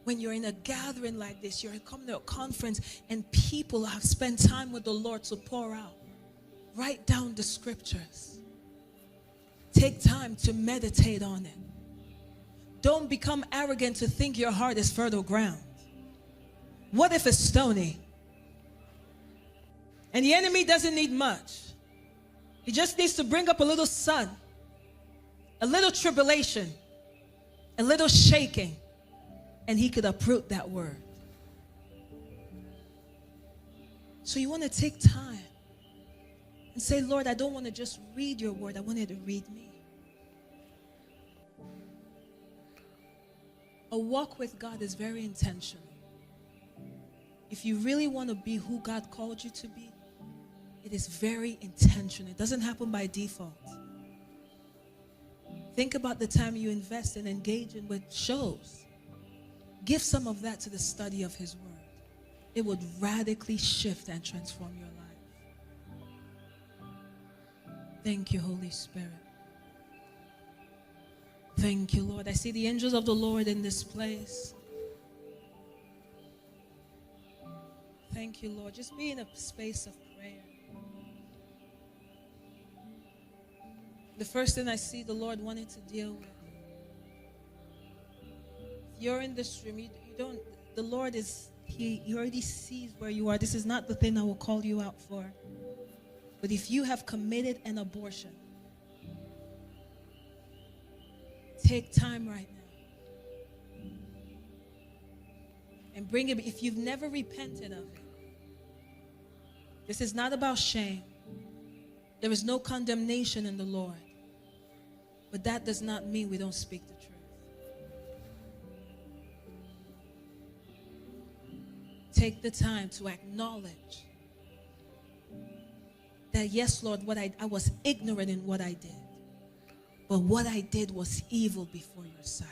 When you're in a gathering like this, you're coming to a conference and people have spent time with the Lord to pour out. Write down the scriptures. Take time to meditate on it. Don't become arrogant to think your heart is fertile ground. What if it's stony? And the enemy doesn't need much. He just needs to bring up a little sun, a little tribulation, a little shaking, and he could uproot that word. So you want to take time and say, Lord, I don't want to just read your word. I want you to read me. A walk with God is very intentional. If you really want to be who God called you to be, it is very intentional. It doesn't happen by default. Think about the time you invest in engaging with shows. Give some of that to the study of his word. It would radically shift and transform your life. Thank you, Holy Spirit. Thank you, Lord. I see the angels of the Lord in this place. Thank you, Lord. Just be in a space of prayer. The first thing I see the Lord wanting to deal with. If you're in this room, you don't, the Lord is, he already sees where you are. This is not the thing I will call you out for. But if you have committed an abortion, take time right now and bring it. If you've never repented of it, this is not about shame. There is no condemnation in the Lord. But that does not mean we don't speak the truth. Take the time to acknowledge that, yes, Lord, I was ignorant in what I did. But what I did was evil before your sight.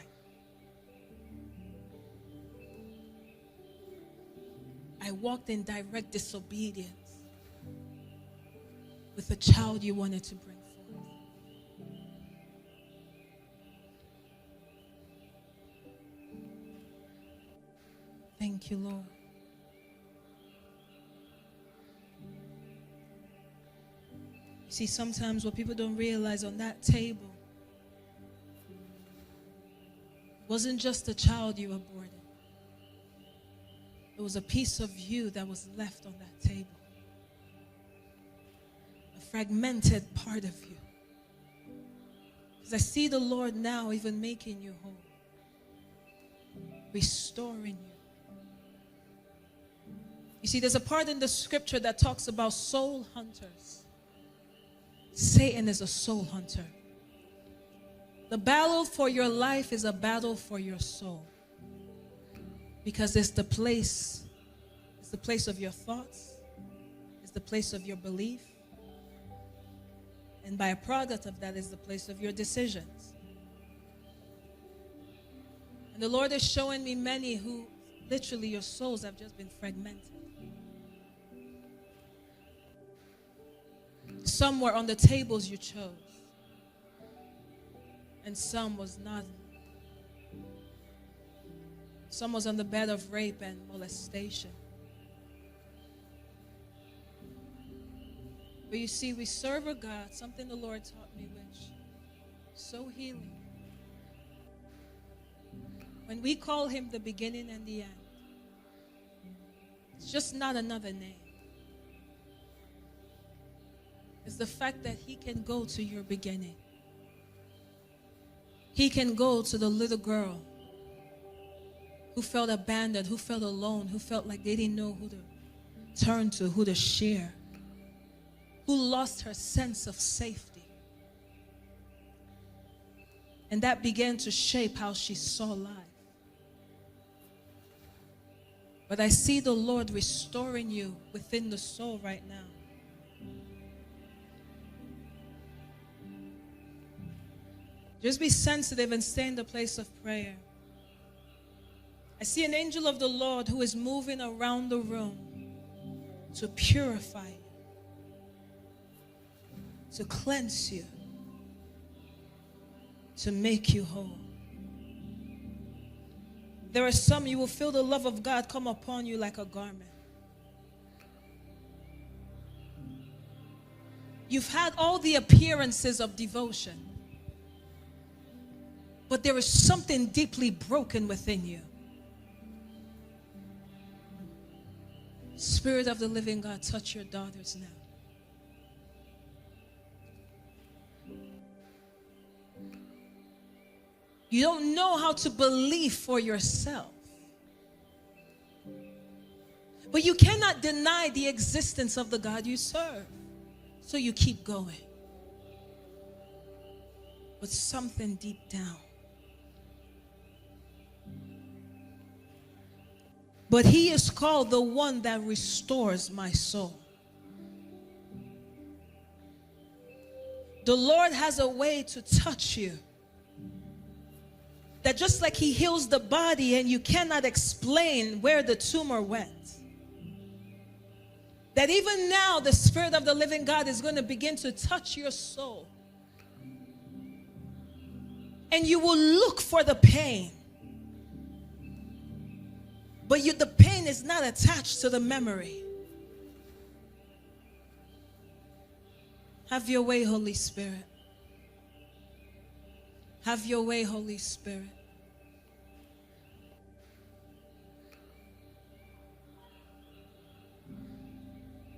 I walked in direct disobedience with the child you wanted to bring forth. Thank you, Lord. You see, sometimes what people don't realize, on that table wasn't just a child you aborted. It was a piece of you that was left on that table. A fragmented part of you. Because I see the Lord now even making you whole. Restoring you. You see, there's a part in the scripture that talks about soul hunters. Satan is a soul hunter. The battle for your life is a battle for your soul. Because it's the place of your thoughts. It's the place of your belief. And by a product of that is the place of your decisions. And the Lord is showing me many who literally your souls have just been fragmented. Some were on the tables you chose. And some was not. Some was on the bed of rape and molestation. But you see, we serve a God, something the Lord taught me, which is so healing. When we call him the beginning and the end, it's just not another name. It's the fact that he can go to your beginning. He can go to the little girl who felt abandoned, who felt alone, who felt like they didn't know who to turn to, who to share, who lost her sense of safety. And that began to shape how she saw life. But I see the Lord restoring you within the soul right now. Just be sensitive and stay in the place of prayer. I see an angel of the Lord who is moving around the room to purify you, to cleanse you, to make you whole. There are some, you will feel the love of God come upon you like a garment. You've had all the appearances of devotion, but there is something deeply broken within you. Spirit of the living God, touch your daughters now. You don't know how to believe for yourself, but you cannot deny the existence of the God you serve. So you keep going. But something deep down. But he is called the one that restores my soul. The Lord has a way to touch you, that just like he heals the body and you cannot explain where the tumor went, that even now the Spirit of the living God is going to begin to touch your soul. And you will look for the pain. But the pain is not attached to the memory. Have your way, Holy Spirit. Have your way, Holy Spirit.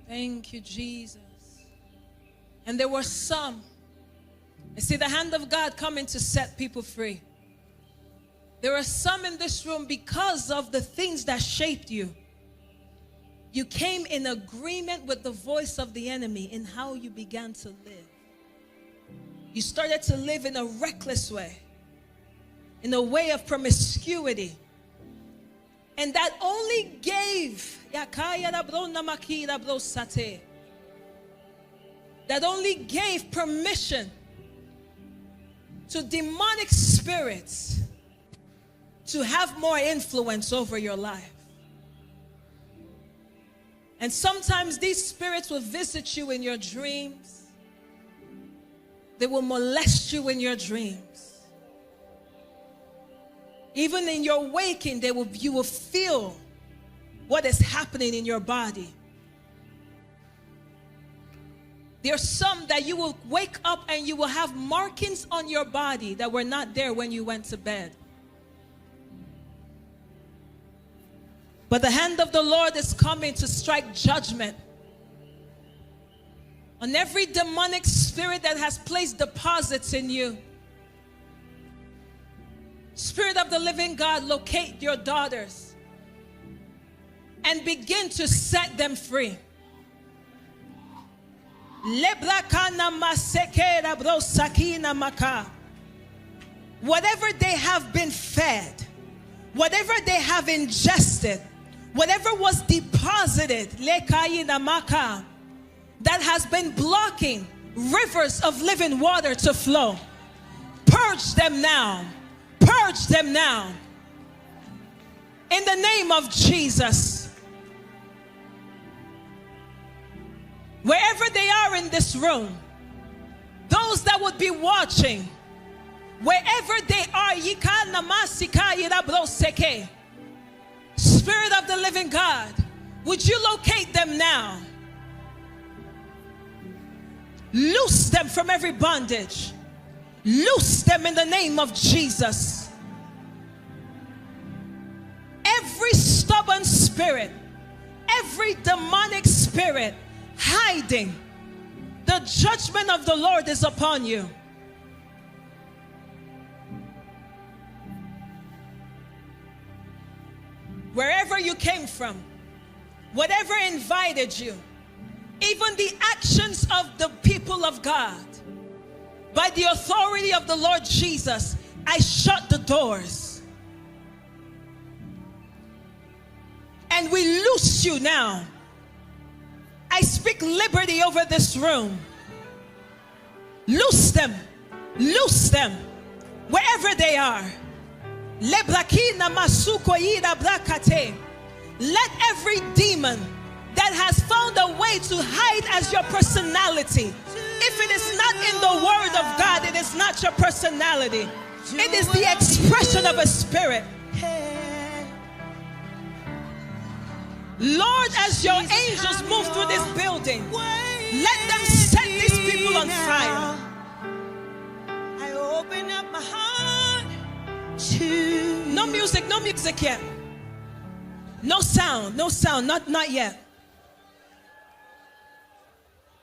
Thank you, Jesus. And there were some. I see the hand of God coming to set people free. There are some in this room, because of the things that shaped you, you came in agreement with the voice of the enemy in how you began to live. You started to live in a reckless way, in a way of promiscuity. And that only gave, that only gave permission to demonic spirits to have more influence over your life. And sometimes these spirits will visit you in your dreams. They will molest you in your dreams. Even in your waking, you will feel what is happening in your body. There are some that you will wake up and you will have markings on your body that were not there when you went to bed. But the hand of the Lord is coming to strike judgment on every demonic spirit that has placed deposits in you. Spirit of the living God, locate your daughters and begin to set them free. Whatever they have been fed, whatever they have ingested, whatever was deposited, that has been blocking rivers of living water to flow, purge them now. Purge them now. In the name of Jesus. Wherever they are in this room, those that would be watching, wherever they are, Spirit of the living God, would you locate them now? Loose them from every bondage. Loose them in the name of Jesus. Every stubborn spirit, every demonic spirit hiding, the judgment of the Lord is upon you. Wherever you came from, whatever invited you, even the actions of the people of God, by the authority of the Lord Jesus, I shut the doors. And we loose you now. I speak liberty over this room. Loose them. Loose them. Wherever they are. Let every demon that has found a way to hide as your personality, if it is not in the word of God, it is not your personality. It is the expression of a spirit. Lord, as your angels move through this building, let them set these people on fire. I open up my heart to No music yet. No sound, not yet.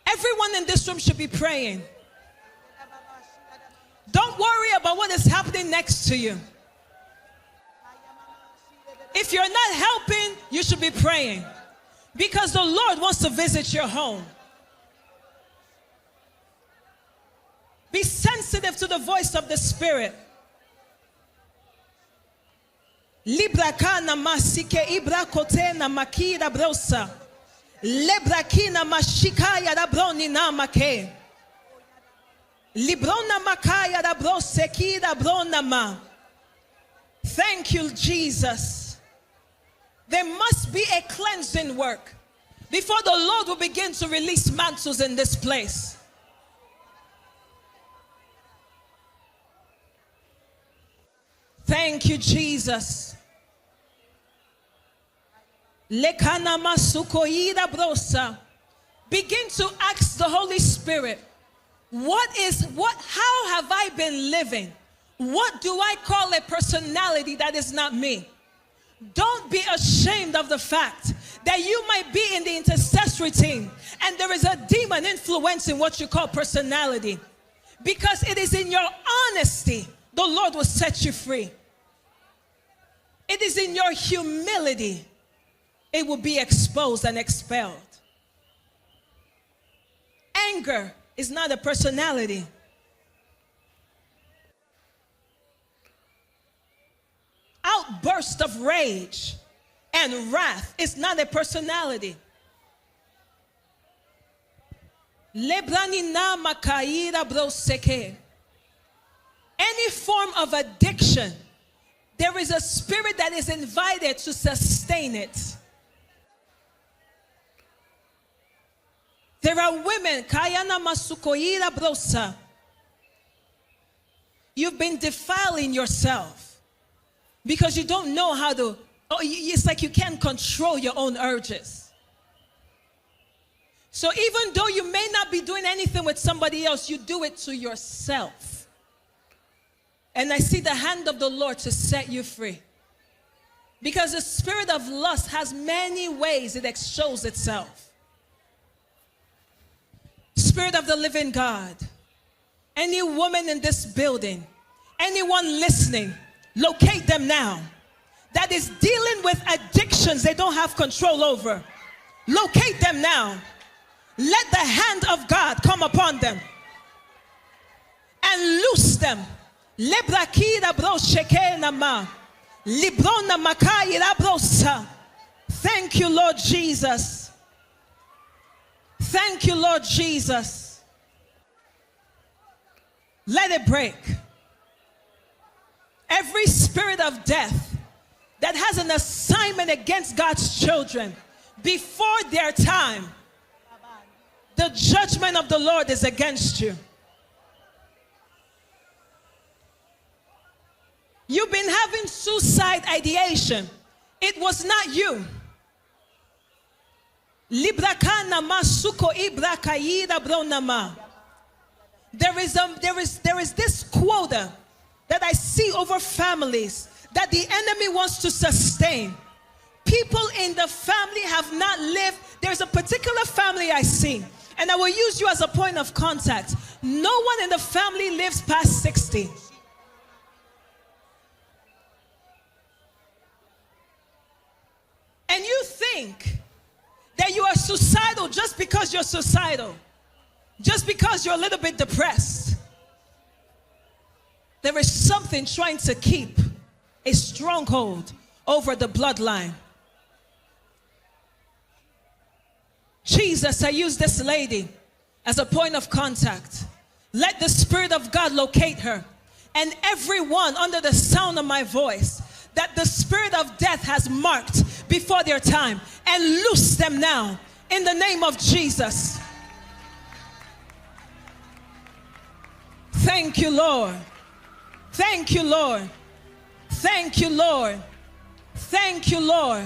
Everyone in this room should be praying. Don't worry about what is happening next to you. If you're not helping, you should be praying. Because the Lord wants to visit your home. Be sensitive to the voice of the Spirit. Librakana masike ibrakote na makira brosa. Lebrakina mashikaya da broni na make. Librona makaya da broseki da brona ma. Thank you, Jesus. There must be a cleansing work before the Lord will begin to release mantles in this place. Thank you, Jesus. Lekana masukoida brosa. Begin to ask the Holy Spirit, how have I been living? What do I call a personality that is not me? Don't be ashamed of the fact that you might be in the intercessory team and there is a demon influencing what you call personality. Because it is in your honesty the Lord will set you free. It is in your humility it will be exposed and expelled. Anger is not a personality. Outburst of rage and wrath is not a personality. Any form of addiction, there is a spirit that is invited to sustain it. There are women, you've been defiling yourself because you don't know how to, it's like you can't control your own urges. So even though you may not be doing anything with somebody else, you do it to yourself. And I see the hand of the Lord to set you free. Because the spirit of lust has many ways it shows itself. Spirit of the living God, any woman in this building, anyone listening, locate them now. That is dealing with addictions they don't have control over. Locate them now. Let the hand of God come upon them and loose them. Thank you, Lord Jesus. Thank you, Lord Jesus. Let it break. Every spirit of death that has an assignment against God's children before their time, the judgment of the Lord is against you. You've been having suicide ideation. It was not you. There is this quota that I see over families that the enemy wants to sustain. People in the family have not lived. There's a particular family I see, and I will use you as a point of contact. No one in the family lives past 60. And you think that you are suicidal just because you're suicidal, just because you're a little bit depressed. There is something trying to keep a stronghold over the bloodline. Jesus, I use this lady as a point of contact. Let the Spirit of God locate her and everyone under the sound of my voice that the spirit of death has marked before their time, and loose them now in the name of Jesus. Thank you, Lord. Thank you, Lord. Thank you, Lord. Thank you, Lord.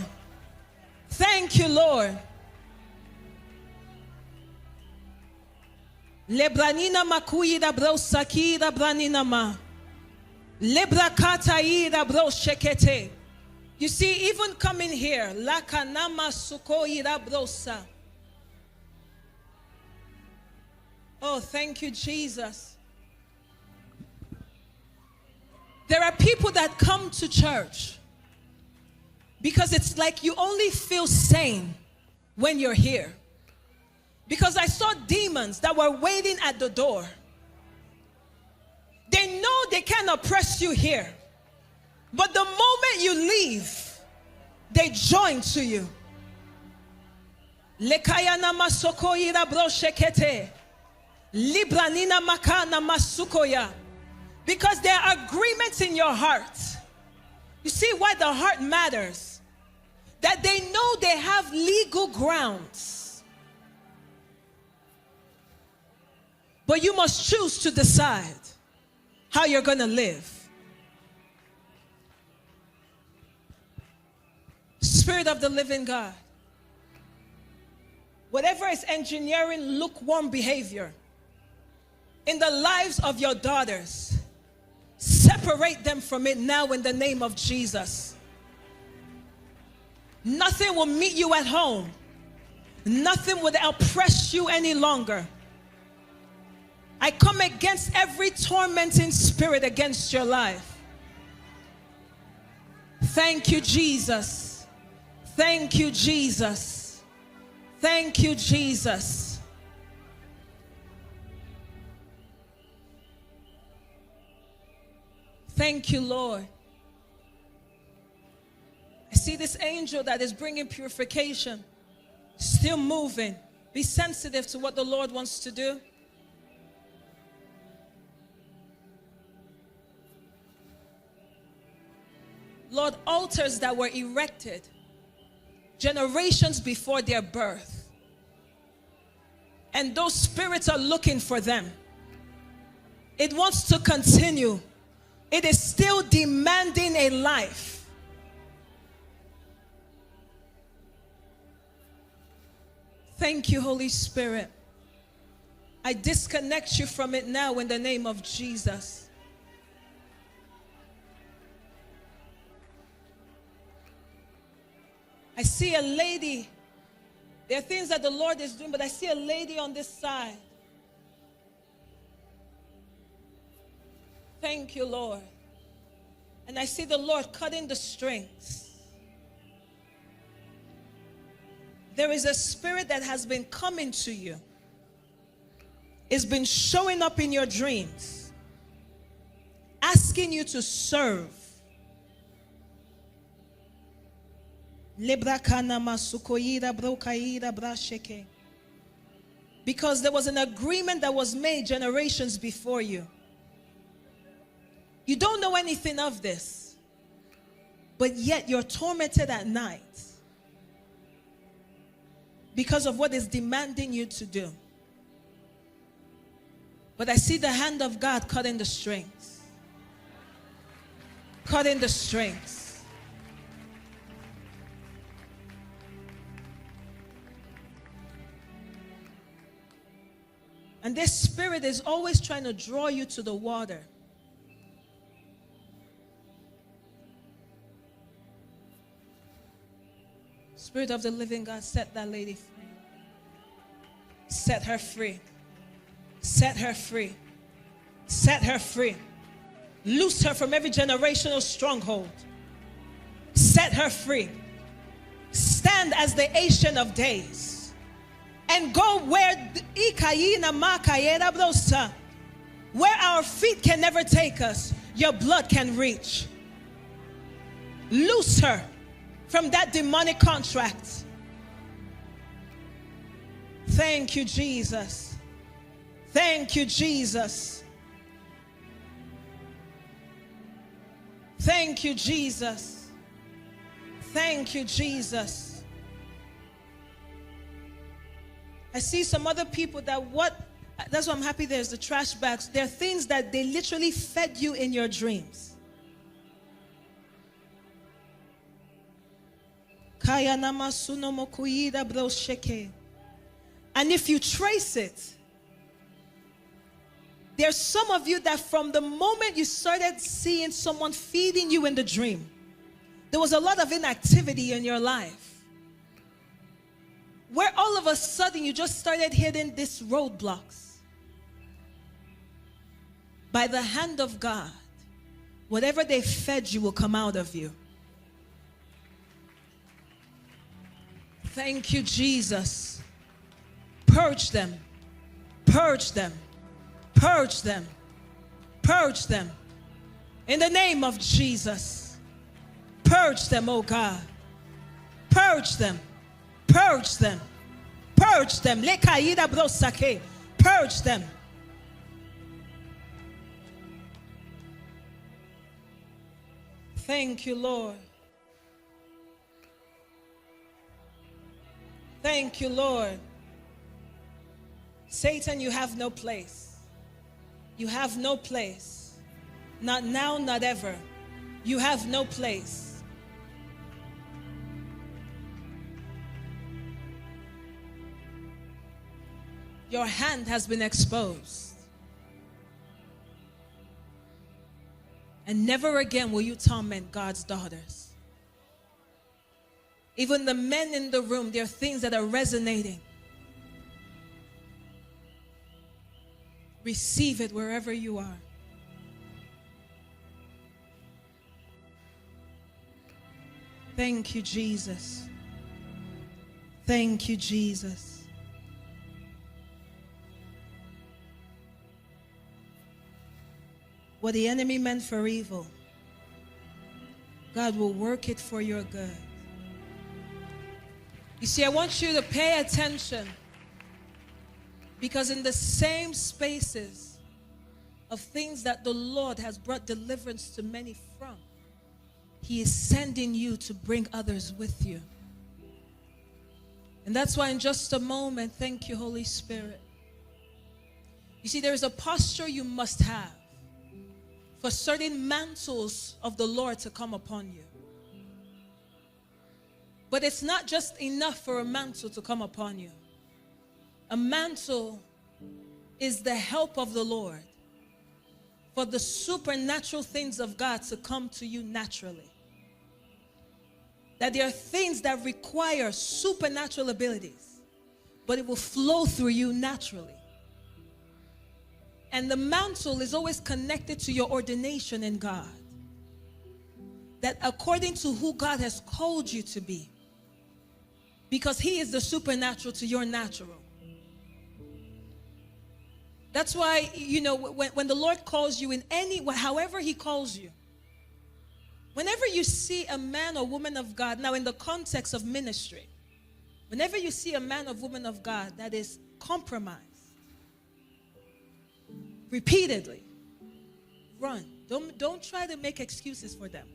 Thank you, Lord. Lebranina makuyida bro sakida branina ma. Lebrakata ida bro shekete. You see, even coming here, lakanama sukoida brosa. Oh, thank you, Jesus. There are people that come to church because it's like you only feel sane when you're here. Because I saw demons that were waiting at the door. They know they can oppress you here. But the moment you leave, they join to you. Lekayana masokoyira broshekete. Libranina makana masukoya. Because there are agreements in your heart. You see why the heart matters? That they know they have legal grounds. But you must choose to decide how you're going to live. Spirit of the living God, whatever is engineering lukewarm behavior in the lives of your daughters, separate them from it now in the name of Jesus. Nothing will meet you at home. Nothing will oppress you any longer. I come against every tormenting spirit against your life. Thank you, Jesus. Thank you, Jesus. Thank you, Jesus. Thank you, Lord. I see this angel that is bringing purification, still moving. Be sensitive to what the Lord wants to do. Lord, altars that were erected generations before their birth, and those spirits are looking for them. It wants to continue. It is still demanding a life. Thank you, Holy Spirit. I disconnect you from it now in the name of Jesus. I see a lady. There are things that the Lord is doing, but I see a lady on this side. Thank you, Lord. And I see the Lord cutting the strings. There is a spirit that has been coming to you. It's been showing up in your dreams, asking you to serve. Because there was an agreement that was made generations before you. You don't know anything of this, but yet you're tormented at night because of what is demanding you to do. But I see the hand of God cutting the strings. Cutting the strings. And this spirit is always trying to draw you to the water. Spirit of the living God, set that lady free. Set her free. Set her free. Set her free. Loose her from every generational stronghold. Set her free. Stand as the Ancient of Days. And go where our feet can never take us, your blood can reach. Loose her from that demonic contract. Thank you, Jesus. Thank you, Jesus. Thank you, Jesus. Thank you, Jesus. I see some other people that's why I'm happy there's the trash bags. There are things that they literally fed you in your dreams. And if you trace it, there's some of you that from the moment you started seeing someone feeding you in the dream, there was a lot of inactivity in your life, where all of a sudden you just started hitting these roadblocks. By the hand of God, whatever they fed you will come out of you. Thank you, Jesus. Purge them. Purge them. Purge them. Purge them. In the name of Jesus. Purge them, oh God. Purge them. Purge them. Purge them. Purge them. Thank you, Lord. Thank you, Lord. Satan, you have no place. You have no place. Not now, not ever. You have no place. Your hand has been exposed. And never again will you torment God's daughters. Even the men in the room, there are things that are resonating. Receive it wherever you are. Thank you, Jesus. Thank you, Jesus. What the enemy meant for evil, God will work it for your good. You see, I want you to pay attention, because in the same spaces of things that the Lord has brought deliverance to many from, He is sending you to bring others with you. And that's why in just a moment, thank you, Holy Spirit. You see, there is a posture you must have for certain mantles of the Lord to come upon you. But it's not just enough for a mantle to come upon you. A mantle is the help of the Lord for the supernatural things of God to come to you naturally. That there are things that require supernatural abilities, but it will flow through you naturally. And the mantle is always connected to your ordination in God. That according to who God has called you to be, because He is the supernatural to your natural. That's why, you know, when the Lord calls you in however He calls you, whenever you see a man or woman of God, now in the context of ministry, whenever you see a man or woman of God that is compromised, repeatedly, run. Don't try to make excuses for them.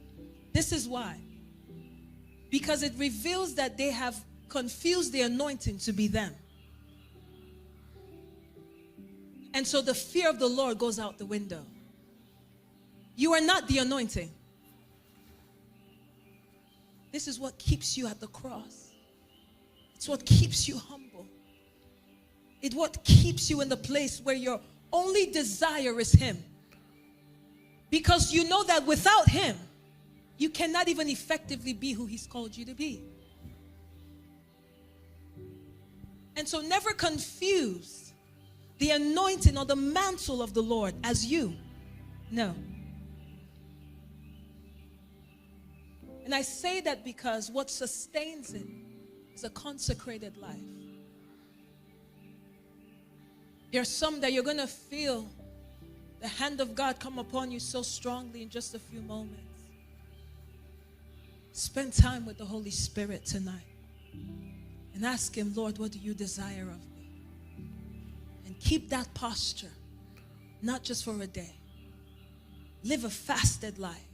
This is why. Because it reveals that they have confused the anointing to be them. And so the fear of the Lord goes out the window. You are not the anointing. This is what keeps you at the cross. It's what keeps you humble. It's what keeps you in the place where your only desire is Him. Because you know that without Him, you cannot even effectively be who He's called you to be. And so never confuse the anointing or the mantle of the Lord as you. No. And I say that because what sustains it is a consecrated life. There are some that you're going to feel the hand of God come upon you so strongly in just a few moments. Spend time with the Holy Spirit tonight and ask Him, Lord, what do you desire of me? And keep that posture, not just for a day. Live a fasted life.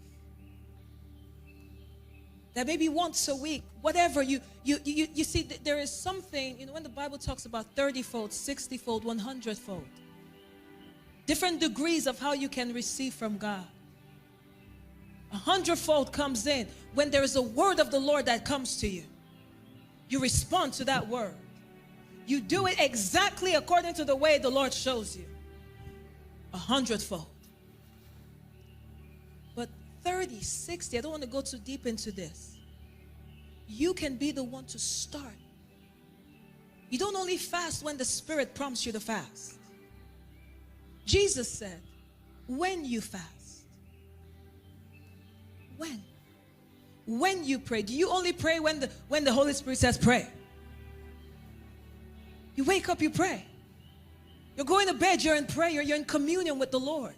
That maybe once a week, whatever you see, there is something, when the Bible talks about 30-fold, 60-fold, 100-fold, different degrees of how you can receive from God. 100-fold comes in when there is a word of the Lord that comes to you. You respond to that word. You do it exactly according to the way the Lord shows you. 100-fold. But 30, 60, I don't want to go too deep into this. You can be the one to start. You don't only fast when the Spirit prompts you to fast. Jesus said, when you fast. When you pray. Do you only pray when the Holy Spirit says pray? You wake up, you pray. You're going to bed, you're in prayer, you're in communion with the Lord.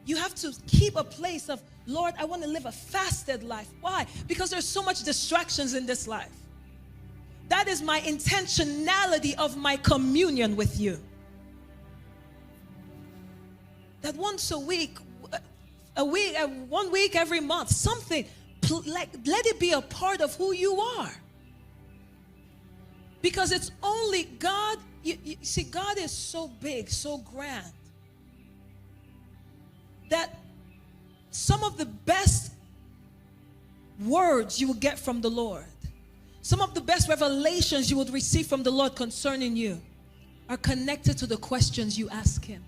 You have to keep a place of, Lord, I want to live a fasted life. Why? Because there's so much distractions in this life. That is my intentionality of my communion with you. That once a week, 1 week every month, something, like, let it be a part of who you are. Because it's only God. You see, God is so big, so grand, that some of the best words you will get from the Lord, some of the best revelations you would receive from the Lord concerning you, are connected to the questions you ask Him.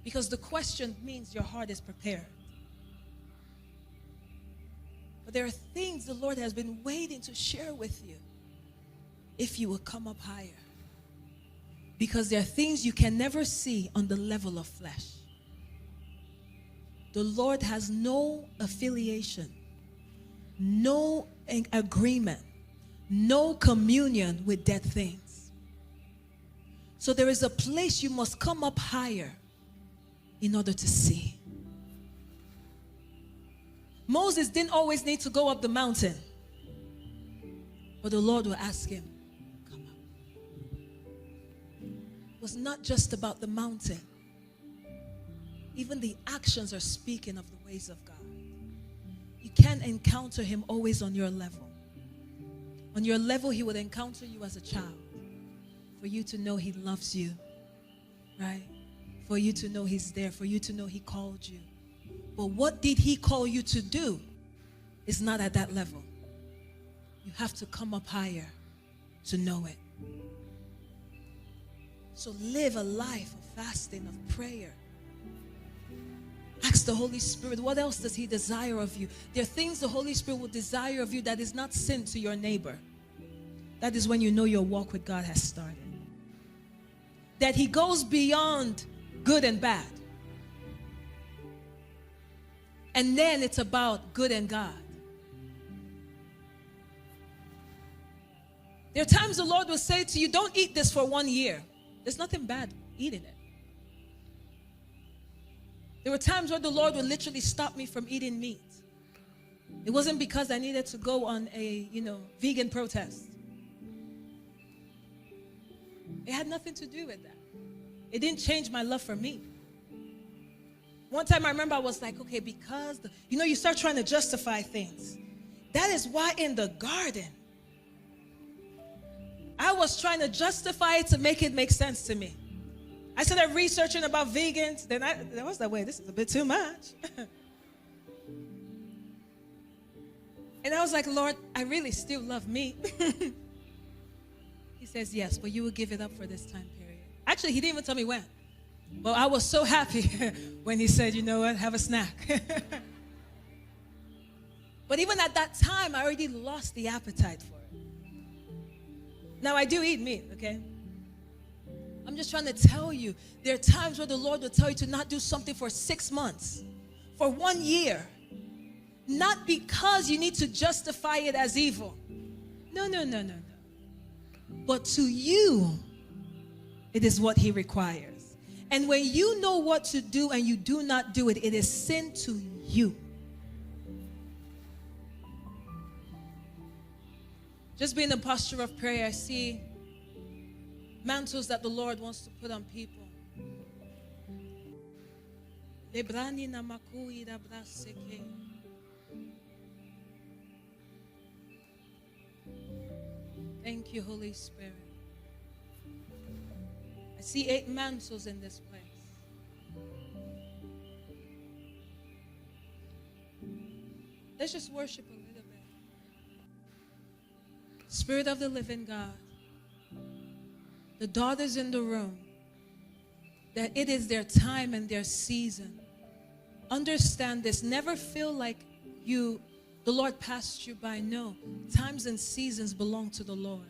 Because the question means your heart is prepared. But there are things the Lord has been waiting to share with you if you will come up higher. Because there are things you can never see on the level of flesh. The Lord has no affiliation, no agreement, no communion with dead things. So there is a place you must come up higher in order to see. Moses didn't always need to go up the mountain, but the Lord will ask him, come up. It was not just about the mountain. Even the actions are speaking of the ways of God. You can't encounter Him always on your level. On your level, He would encounter you as a child, for you to know He loves you, right? For you to know He's there, for you to know He called you. But what did He call you to do is not at that level. You have to come up higher to know it. So live a life of fasting, of prayer. Ask the Holy Spirit, what else does He desire of you? There are things the Holy Spirit will desire of you that is not sin to your neighbor. That is when you know your walk with God has started. That He goes beyond good and bad. And then it's about good and God. There are times the Lord will say to you, don't eat this for 1 year. There's nothing bad eating it. There were times where the Lord would literally stop me from eating meat. It wasn't because I needed to go on a, vegan protest. It had nothing to do with that. It didn't change my love for meat. One time I remember I was like, okay, because, you start trying to justify things. That is why in the garden, I was trying to justify it to make it make sense to me. I started researching about vegans. Then I was like, wait, this is a bit too much. And I was like, Lord, I really still love meat. He says, yes, but you will give it up for this time period. Actually, He didn't even tell me when. But I was so happy when He said, you know what, have a snack. But even at that time, I already lost the appetite for it. Now, I do eat meat, okay? I'm just trying to tell you, there are times where the Lord will tell you to not do something for 6 months, for 1 year. Not because you need to justify it as evil. No. But to you, it is what He requires. And when you know what to do and you do not do it, it is sin to you. Just be in the posture of prayer. I see mantles that the Lord wants to put on people. Thank you, Holy Spirit. I see 8 mantles in this place. Let's just worship a little bit. Spirit of the living God, the daughters in the room, that it is their time and their season. Understand this. Never feel like the Lord passed you by. No. Times and seasons belong to the Lord.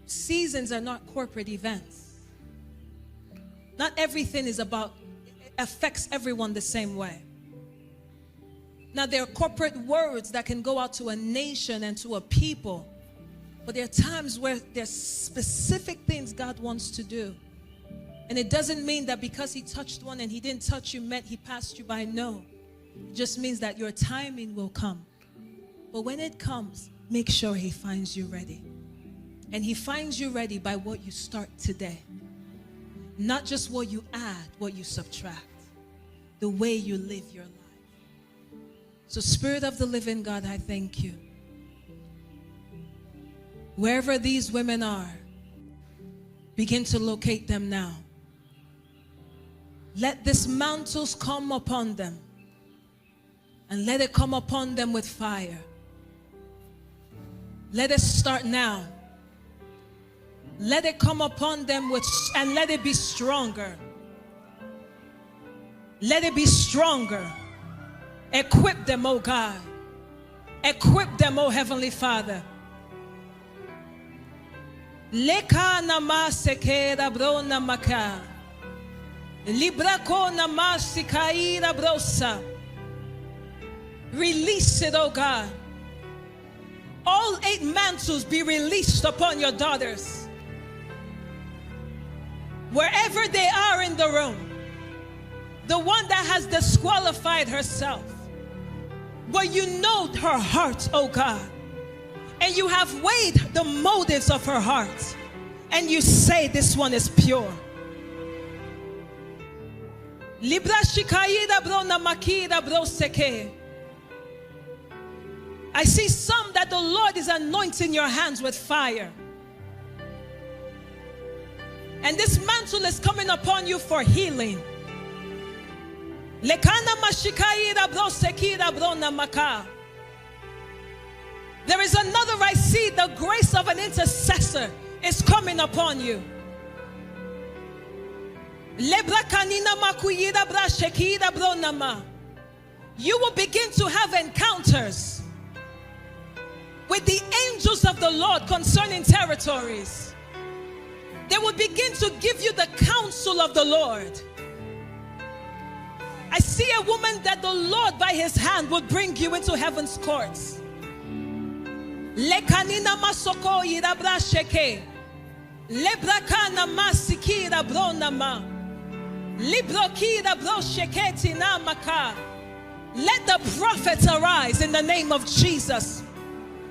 Seasons are not corporate events. Not everything affects everyone the same way. Now, there are corporate words that can go out to a nation and to a people, but there are times where there's specific things God wants to do. And it doesn't mean that because he touched one and he didn't touch you meant he passed you by. No. It just means that your timing will come. But when it comes, make sure he finds you ready. And he finds you ready by what you start today. Not just what you add, what you subtract. The way you live your life. So Spirit of the living God, I thank you. Wherever these women are, begin to locate them now. Let these mantles come upon them. And let it come upon them with fire. Let us start now. Let it come upon them and let it be stronger. Let it be stronger. Equip them, oh God. Equip them, oh Heavenly Father. Leka namasekera brona maka. Librako namasikaira brosa. Release it, oh God. All 8 mantles be released upon your daughters. Wherever they are in the room. The one that has disqualified herself. But you know her heart, oh God. And you have weighed the motives of her heart. And you say this one is pure. I see some that the Lord is anointing your hands with fire. And this mantle is coming upon you for healing. There is another, I see the grace of an intercessor is coming upon you. You will begin to have encounters with the angels of the Lord concerning territories. They will begin to give you the counsel of the Lord. I see a woman that the Lord by his hand would bring you into heaven's courts. Lekanina masoko irabra sheke. Lebrakana masikira bronama. Librokira bro sheketi namaka. Let the prophets arise in the name of Jesus.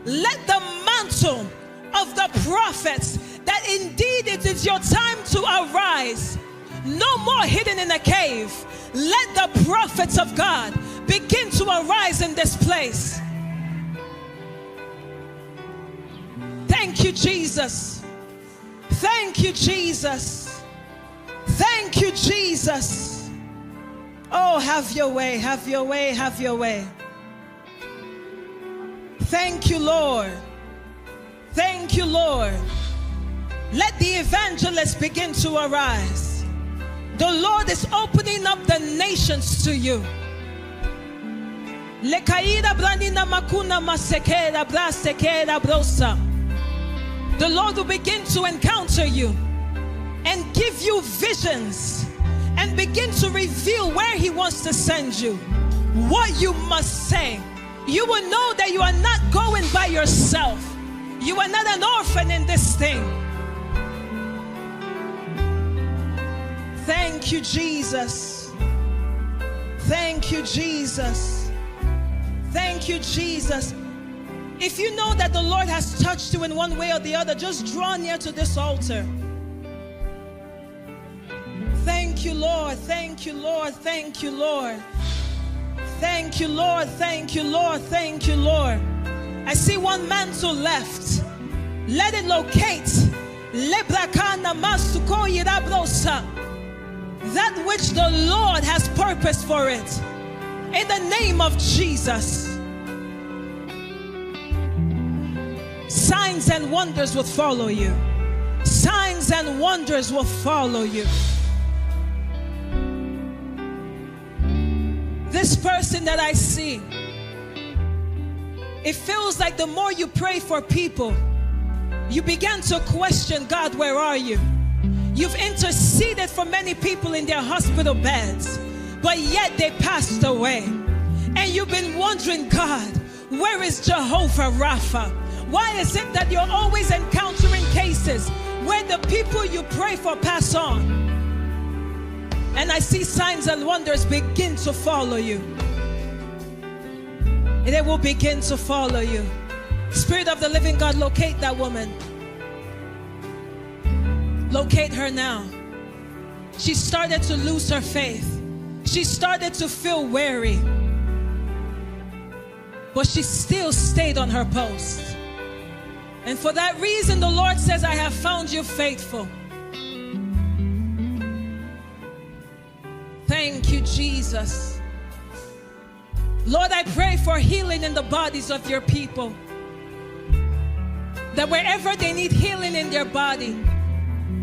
Let the mantle of the prophets, that indeed it is your time to arise. No more hidden in a cave. Let the prophets of God begin to arise in this place. Thank you, Jesus. Thank you, Jesus. Thank you, Jesus. Oh, have your way, have your way, have your way. Thank you, Lord. Thank you, Lord. Let the evangelists begin to arise. The Lord is opening up the nations to you. The Lord will begin to encounter you and give you visions and begin to reveal where He wants to send you, what you must say. You will know that you are not going by yourself. You are not an orphan in this thing. Thank you, Jesus. Thank you, Jesus. Thank you, Jesus. If you know that the Lord has touched you in one way or the other, just draw near to this altar. Thank you, Lord. Thank you, Lord. Thank you, Lord. Thank you, Lord. Thank you, Lord. Thank you, Lord. I see one mantle left. Let it locate that which the Lord has purposed for it. In the name of Jesus. signs and wonders will follow you. Signs and wonders will follow you. This person that I see, it feels like the more you pray for people, you begin to question, God, where are you? You've interceded for many people in their hospital beds, but yet they passed away. And you've been wondering, God, where is Jehovah Rapha? Why is it that you're always encountering cases where the people you pray for pass on? And I see signs and wonders begin to follow you. And they will begin to follow you. Spirit of the living God, locate that woman. Locate her now. She started to lose her faith. She started to feel weary. But she still stayed on her post. And for that reason, the Lord says, I have found you faithful. Thank you, Jesus. Lord, I pray for healing in the bodies of your people. That wherever they need healing in their body,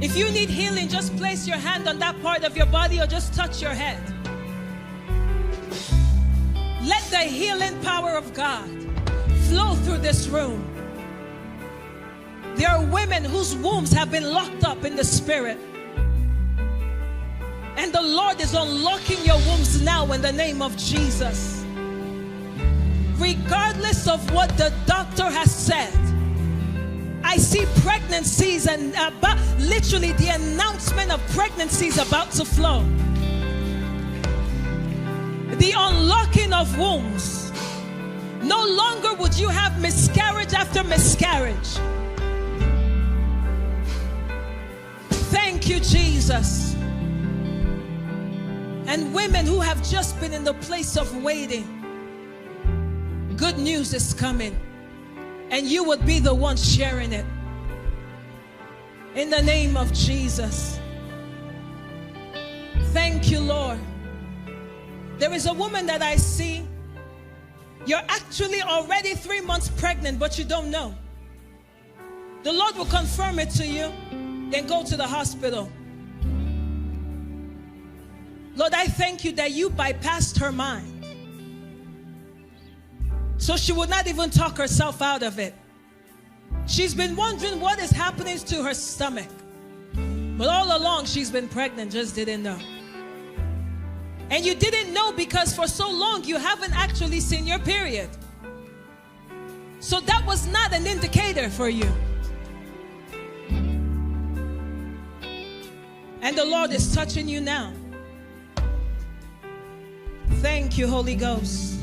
if you need healing, just place your hand on that part of your body or just touch your head. Let the healing power of God flow through this room. There are women whose wombs have been locked up in the spirit. And the Lord is unlocking your wombs now in the name of Jesus. Regardless of what the doctor has said, I see pregnancies and literally the announcement of pregnancies about to flow. The unlocking of wombs. No longer would you have miscarriage after miscarriage. Thank you, Jesus. And women who have just been in the place of waiting, good news is coming. And you would be the one sharing it. In the name of Jesus. Thank you, Lord. There is a woman that I see. You're actually already 3 months pregnant, but you don't know. The Lord will confirm it to you. Then go to the hospital. Lord, I thank you that you bypassed her mind. So she would not even talk herself out of it. She's been wondering what is happening to her stomach. But all along she's been pregnant, just didn't know. And you didn't know because for so long you haven't actually seen your period. So that was not an indicator for you. And the Lord is touching you now. Thank you, Holy Ghost.